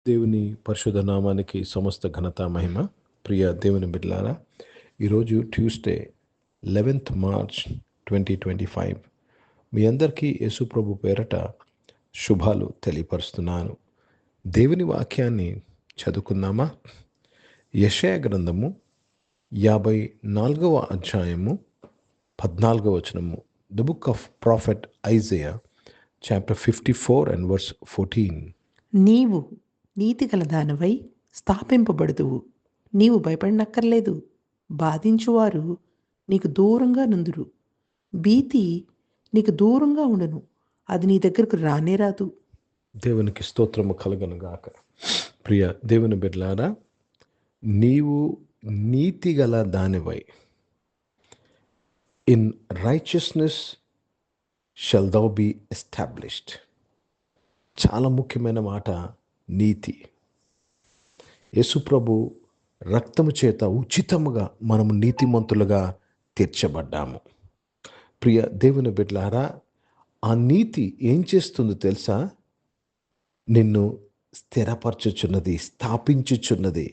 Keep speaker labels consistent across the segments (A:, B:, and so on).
A: దేవుని పరిశుద్ధ నామానికి సమస్త ఘనత మహిమ. ప్రియ దేవుని బిడ్డలారా, ఈరోజు ట్యూస్డే 11th మార్చ్ 2025. మీ అందరికీ యేసు ప్రభు పేరట శుభాలు తెలియపరుస్తున్నాను. దేవుని వాక్యాన్ని చదువుకుందామా? యెషయా గ్రంథము 54వ అధ్యాయము 14వ వచనము. The book of prophet Isaiah chapter 54 and verse 14.
B: నీవు నీతిగల దానివై స్థాపింపబడుదువు. నీవు భయపడనక్కర్లేదు. బాధించువారు నీకు దూరంగా నుందురు. భీతి నీకు దూరంగా ఉండును. అది నీ దగ్గరకు రానే రాదు.
A: దేవునికి స్తోత్రము కలుగును గాక. ప్రియ దేవుని బిడ్డలారా, నీవు నీతిగల దానివై, in righteousness shall thou be established. చాలా ముఖ్యమైన మాట నీతి. యేసుప్రభు రక్తము చేత ఉచితముగా మనము నీతిమంతులుగా తీర్చబడ్డాము. ప్రియ దేవుని బిడ్డలారా, ఆ నీతి ఏం చేస్తుందో తెలుసా? నిన్ను స్థిరపరచుచున్నది, స్థాపించుచున్నది.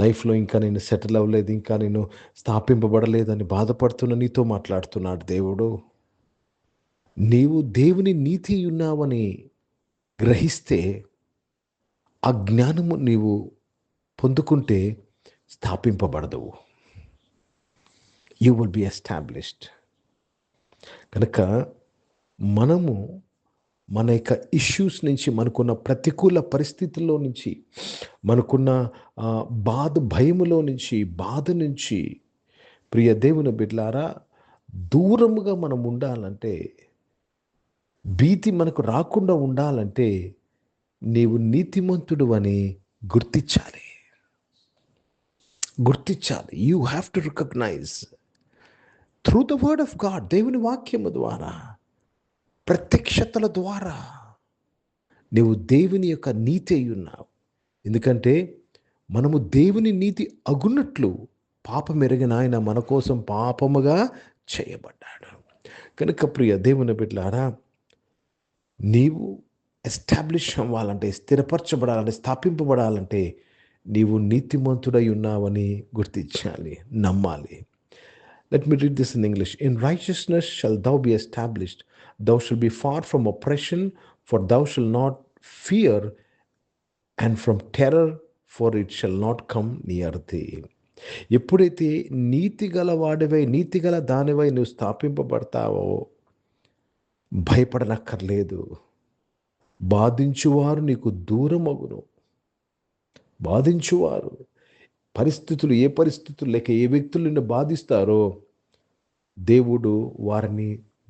A: లైఫ్లో ఇంకా నేను సెటిల్ అవ్వలేదు, ఇంకా నేను స్థాపింపబడలేదని బాధపడుతున్న నీతో మాట్లాడుతున్నాడు దేవుడు. నీవు దేవుని నీతి ఉన్నావని గ్రహిస్తే, ఆ జ్ఞానము నీవు పొందుకుంటే స్థాపింపబడదవు. You will be established. కనుక మనము మన యొక్క ఇష్యూస్ నుంచి, మనకున్న ప్రతికూల పరిస్థితుల్లో నుంచి, మనకున్న భయములో నుంచి, బాధ నుంచి, ప్రియ దేవుని బిడ్డలారా, దూరముగా మనం ఉండాలంటే, భీతి మనకు రాకుండా ఉండాలంటే, నీవు నీతిమంతుడు అని గుర్తించాలి. You have to recognise through the word of God. దేవుని వాక్యము ద్వారా, ప్రత్యక్షతల ద్వారా నీవు దేవుని యొక్క నీతి అయి ఉన్నావు. ఎందుకంటే మనము దేవుని నీతి అగున్నట్లు పాపం ఎరిగిన ఆయన మన కోసం పాపముగా చేయబడ్డాడు. కనుక ప్రియ దేవుని బిడ్డలారా, నీవు ఎస్టాబ్లిష్ అవ్వాలంటే, స్థిరపరచబడాలంటే, స్థాపింపబడాలంటే నీవు నీతిమంతుడై ఉన్నావని గుర్తించాలి, నమ్మాలి. Let me read this in English. In righteousness shall thou be established. Thou shalt be far from oppression, for thou shalt not fear, and from terror, for it shall not come near thee. ఎప్పుడైతే నీతిగల వాడివై, నీతిగల దానివై నువ్వు స్థాపింపబడతావో భయపడనక్కర్లేదు. బాధించువారు నీకు దూరమగును. బాధించువారు, పరిస్థితులు, ఏ పరిస్థితులు లేక ఏ వ్యక్తులు నిన్ను బాధిస్తారో దేవుడు వారిని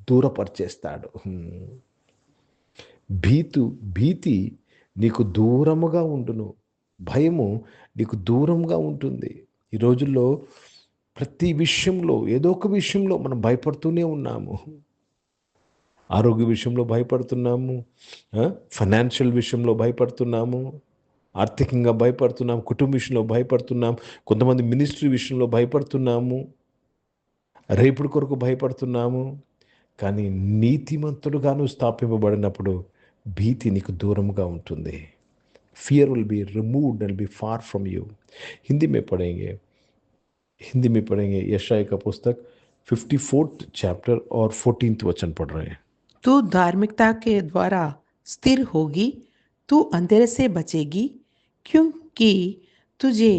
A: దూరపరిచేస్తాడు. భీతి నీకు దూరముగా ఉండును. భయము నీకు దూరంగా ఉంటుంది. ఈ రోజుల్లో ప్రతి విషయంలో, ఏదో ఒక విషయంలో మనం భయపడుతూనే ఉన్నాము. ఆరోగ్య విషయంలో భయపడుతున్నాము, ఫైనాన్షియల్ విషయంలో భయపడుతున్నాము, ఆర్థికంగా భయపడుతున్నాము, కుటుంబ విషయంలో భయపడుతున్నాము, కొంతమంది మినిస్ట్రీ విషయంలో భయపడుతున్నాము, రేపుడు కొరకు భయపడుతున్నాము. కానీ నీతిమంతుడుగాను స్థాపింపబడినప్పుడు భీతి నీకు దూరంగా ఉంటుంది. Fear will be removed and be far from you. Hindi में पढ़ेंगे यशाया का पुस्तक 54th चैप्टर और 14th वचन पढ़ रहे हैं.
B: तू धार्मिकता के द्वारा स्थिर होगी, तू अंधेरे से बचेगी, क्योंकि तुझे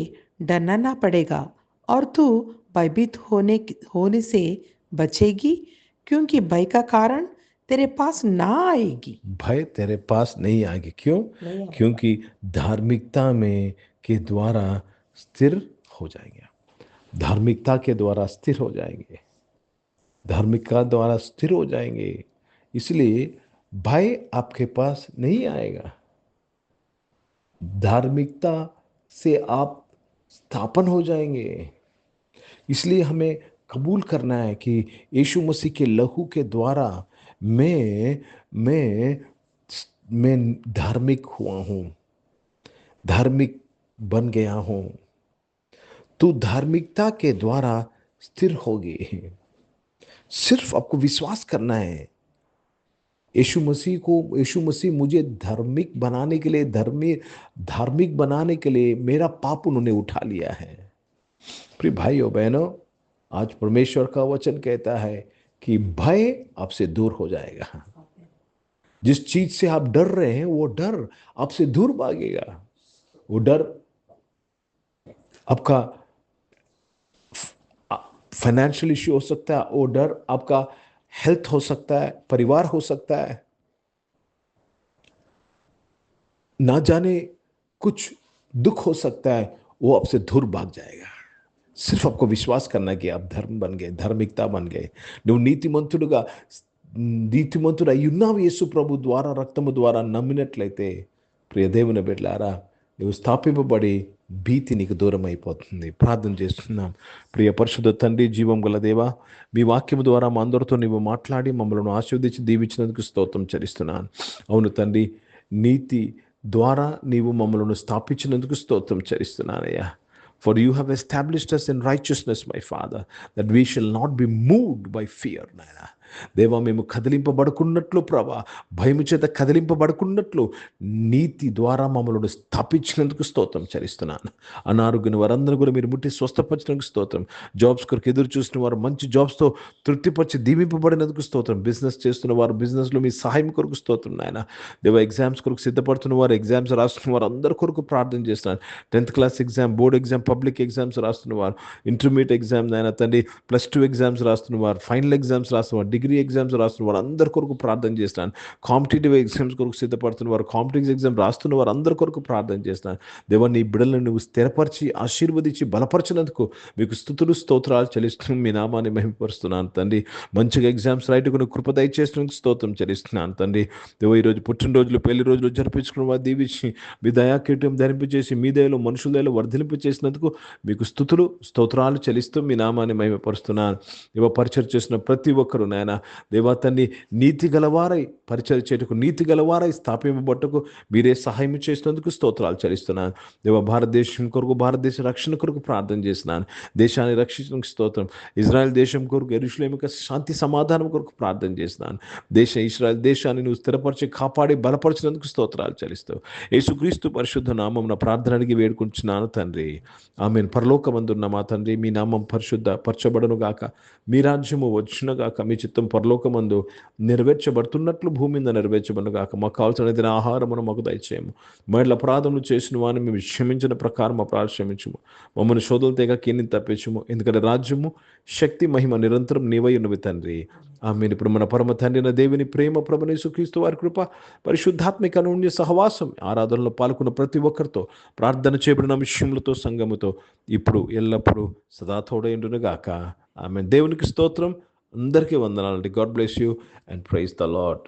B: डरना ना पड़ेगा, और तू भयभीत होने से बचेगी, क्योंकि भय का कारण तेरे पास ना आएगी.
A: भय तेरे पास नहीं आएगी. क्यों? क्योंकि धार्मिकता में के द्वारा स्थिर हो जाएंगे. धार्मिकता के द्वारा स्थिर हो जाएंगे. धार्मिकता द्वारा स्थिर हो जाएंगे. इसलिए भय आपके पास नहीं आएगा. धार्मिकता से आप स्थापन हो जाएंगे. इसलिए हमें कबूल करना है कि यीशु मसीह के लहू के द्वारा मैं धार्मिक हुआ हूँ, धार्मिक बन गया हूँ. तू धार्मिकता के द्वारा स्थिर होगी. सिर्फ आपको विश्वास करना है यीशु मसीह मुझे धार्मिक बनाने के लिए धार्मिक बनाने के लिए मेरा पाप उन्होंने उठा लिया है। प्रिय भाइयों बहनों, आज परमेश्वर का वचन कहता है कि भय आपसे दूर हो जाएगा। जिस चीज से आप डर रहे हैं वो डर आपसे दूर भागेगा। वो डर आपका फाइनेंशियल इश्यू हो सकता है, वो डर आपका हेल्थ हो सकता है, परिवार हो सकता है, ना जाने कुछ दुख हो सकता है, वो आपसे दूर भाग जाएगा। सिर्फ आपको विश्वास करना कि आप धर्म बन गए, धार्मिकता बन गए, నువ్వు నీతిమంతుడు అయ్యున్నావు యేసు ప్రభు ద్వారా, రక్తము ద్వారా నమ్మినట్లయితే ప్రియ దేవుని బిడ్డలారా, నువ్వు స్థాపింపబడి భీతి నీకు దూరం అయిపోతుంది. ప్రార్థన చేస్తున్నాం. ప్రియ పరిశుద్ధ తండ్రి, జీవం గల దేవా, మీ వాక్యము ద్వారా మా అందరితో నీవు మాట్లాడి మమ్మల్ని ఆశీర్వదించి దీవించినందుకు స్తోత్రం చెల్లిస్తున్నాను. అవును తండ్రి, నీతి ద్వారా నీవు మమ్మల్ని స్థాపించినందుకు స్తోత్రం చెల్లిస్తున్నానయ్యా. For you have established us in righteousness, my Father, that we shall not be moved by fear, నాయనా. దేవా, మేము కదిలింపబడుకున్నట్లు ప్రభా, భయము చేత కదిలింపబడుకున్నట్లు నీతి ద్వారా మమ్మల్ని స్థాపించినందుకు స్తోత్రం చెల్లిస్తున్నాను. అనారోగ్యం వారందరూ కూడా మీరు ముట్టి స్వస్థపరిచినందుకు స్తోత్రం. జాబ్స్ కొరకు ఎదురు చూసిన వారు మంచి జాబ్స్తో తృప్తిపరిచి దీవింపబడినందుకు స్తోత్రం. బిజినెస్ చేస్తున్న వారు బిజినెస్లో మీ సహాయం కొరకు స్తోత్రం నాయన. దేవ, ఎగ్జామ్స్ కొరకు సిద్ధపడుతున్న వారు, ఎగ్జామ్స్ రాస్తున్న వారు అందరి కొరకు ప్రార్థన చేస్తున్నాను. 10th class exam, board exam, public exams రాస్తున్న వారు, ఇంటర్మీడియట్ ఎగ్జామ్ నాయన తండ్రి, +2 ఎగ్జామ్స్ రాస్తున్న వారు, ఫైనల్ ఎగ్జామ్స్ రాస్తున్న వారు, డిగ్రీ ఎగ్జామ్స్ రాస్తున్న వారు అందరి కొరకు ప్రార్థన చేస్తున్నాను. కాంపిటేటివ్ ఎగ్జామ్స్ కొరకు సిద్ధపడుతున్న వారు, కాంపిటేటివ్ ఎగ్జామ్ రాస్తున్న వారు అందరి కొరకు ప్రార్థన చేస్తున్నాను. దేవా, నీ బిడ్డలను నువ్వు స్థిరపరిచి ఆశీర్వదించి బలపరిచినందుకు మీకు స్తుతులు స్తోత్రాలు చెల్లిస్తున్నాను. మీ నామాన్ని మహిమపరుస్తున్నాను తండ్రి. మంచిగా ఎగ్జామ్స్ రాయటకు నువ్వు కృప దయచేసినందుకు స్తోత్రం చెల్లిస్తున్నాను తండ్రి. దేవా, ఈరోజు పుట్టినరోజులు, పెళ్లి రోజులు జరిపించుకున్న వారు దీవించి మీ దయాకీటం ధరింపచేసి మీ దయలో మనుషుల దయలో వర్ధిలింపు చేసినందుకు మీకు స్తుతులు స్తోత్రాలు చెల్లిస్తూ మీ నామాన్ని మహిమపరుస్తున్నాను. దేవా, పరిచయం చేసిన ప్రతి ఒక్కరు నాయన దేవా తండ్రి, నీతి గలవారై పరిచయం చేయటకు, నీతి గలవారై స్థాపింపబట్టకు మీరే సహాయం చేసినందుకు స్తోత్రాలు చెల్లిస్తున్నాను. దేవా, భారతదేశం కొరకు, భారతదేశ రక్షణ కొరకు ప్రార్థన చేస్తున్నాను. దేశాన్ని రక్షించడానికి స్తోత్రం. ఇజ్రాయెల్ దేశం కొరకు, యెరూషలేము యొక్క శాంతి సమాధానం కొరకు ప్రార్థన చేస్తున్నాను. ఇజ్రాయెల్ దేశాన్ని నువ్వు స్థిరపరిచి కాపాడి బలపరిచినందుకు స్తోత్రాలు చెల్లిస్తావు. యేసుక్రీస్తు పరిశుద్ధ నామం నా ప్రార్థన అడిగి వేడుకుంటున్నాను తండ్రి. ఆమేన్. పరలోకమందున్న మా తండ్రి, మీ నామం పరిశుద్ధ పరచబడును గాక, మీ రాజ్యము వచ్చును గాక, మీ చిత్తం పరలోకమందు నెరవేర్చబడుతున్నట్లు భూమి మీద నెరవేర్చబడును గాక. మాకు కావాల్సిన ఆహారమును మాకు దయచేయము. మళ్ళీ అపరాధములు చేసిన వారిని మేము క్షమించిన ప్రకారం అపరాధం క్షమించము. మమ్మల్ని శోధనలు తెగ కీని తప్పించము. ఎందుకంటే రాజ్యము, శక్తి, మహిమ నిరంతరం నీవై ఉన్నవి తండ్రి. ఆమేన్. ఇప్పుడు మన పరమ తండ్రి అయిన దేవుని ప్రేమ, ప్రభువైన యేసుక్రీస్తు వారి కృప, పరిశుద్ధాత్మిక అన్యోన్య సహవాసం, ఆరాధనలో పాల్గొన్న ప్రతి ఒక్కరితో, ప్రార్థన చేయబడిన విషయములతో, సంఘముతో ఇప్పుడు ఎల్లప్పుడూ సదా తోడైండును గాక. ఆమేన్. దేవునికి స్తోత్రం. అందరికీ వందనాలండి. God bless you and praise the lord.